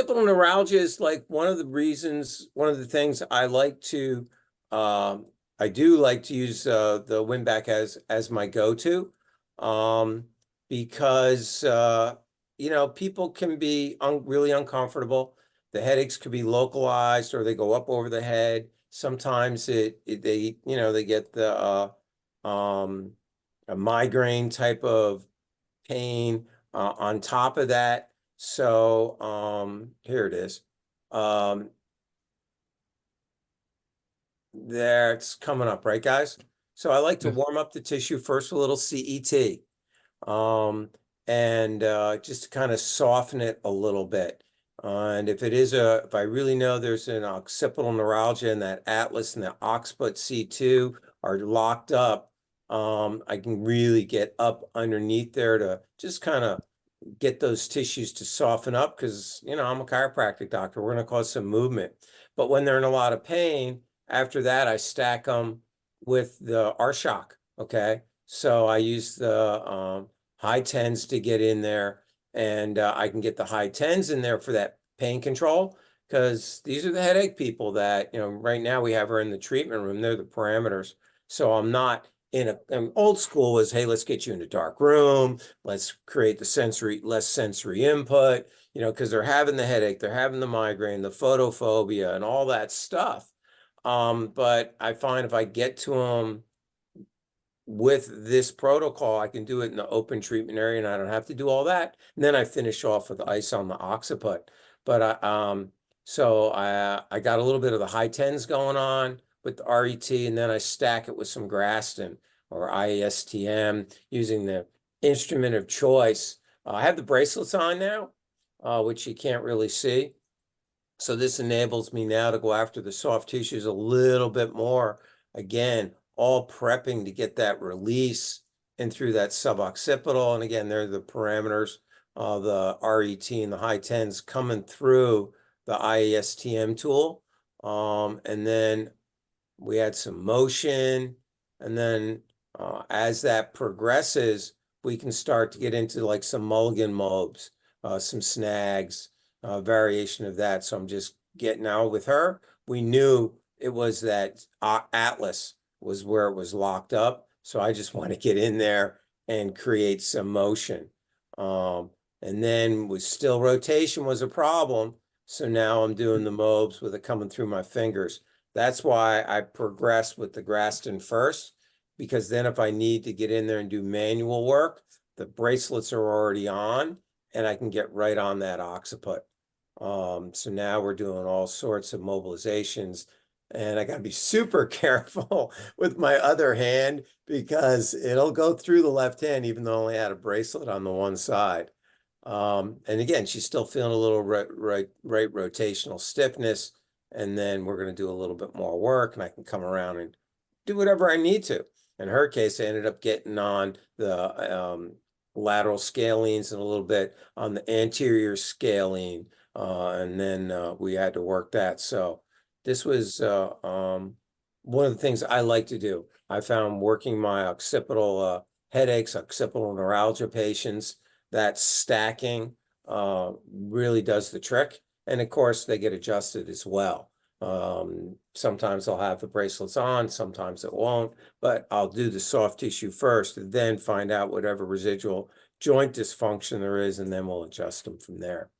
Occipital neuralgia is like one of the reasons, one of the things I like to, I do like to use the Winback as my go-to, um, because people can be really uncomfortable. The headaches could be localized, or they go up over the head. Sometimes they get um, a migraine type of pain on top of that. So here it is. Um, there it's coming up, right, guys? So I like to Yes. warm up the tissue first with a little CET, um, and just to kind of soften it a little bit. And if I really know there's an occipital neuralgia and that atlas and the occiput C2 are locked up, I can really get up underneath there to just kind of get those tissues to soften up because, I'm a chiropractic doctor. We're going to cause some movement. But when they're in a lot of pain, after that, I stack them with the R-Shock. Okay. So I use the high tens to get in there, and I can get the high tens in there for that pain control because these are the headache people that, right now we have her in the treatment room. They're the parameters. So I'm not an old school was, hey, let's get you in a dark room. Let's create less sensory input, because they're having the headache, they're having the migraine, the photophobia, and all that stuff. But I find if I get to them with this protocol, I can do it in the open treatment area and I don't have to do all that. And then I finish off with ice on the occiput. But I got a little bit of the high tens going on with the RET, and then I stack it with some Graston or IESTM using the instrument of choice. I have the bracelets on now, which you can't really see. So this enables me now to go after the soft tissues a little bit more. Again, all prepping to get that release and through that suboccipital. And again, they're the parameters, the RET and the high tens coming through the IESTM tool. And then we had some motion. And then as that progresses, we can start to get into like some mulligan mobs, some snags, variation of that. So I'm just getting out with her. We knew it was that Atlas was where it was locked up. So I just want to get in there and create some motion. And then with still rotation was a problem. So now I'm doing the mobs with it coming through my fingers. That's why I progressed with the Graston first, because then if I need to get in there and do manual work, the bracelets are already on and I can get right on that occiput. So now we're doing all sorts of mobilizations, and I got to be super careful with my other hand because it'll go through the left hand, even though I only had a bracelet on the one side. And again, she's still feeling a little right rotational stiffness. And then we're going to do a little bit more work, and I can come around and do whatever I need to. In her case, I ended up getting on the lateral scalenes and a little bit on the anterior scalene. And then we had to work that. So this was one of the things I like to do. I found working my occipital headaches, occipital neuralgia patients, that stacking really does the trick. And of course, they get adjusted as well. Sometimes I'll have the bracelets on, sometimes it won't, but I'll do the soft tissue first and then find out whatever residual joint dysfunction there is, and then we'll adjust them from there.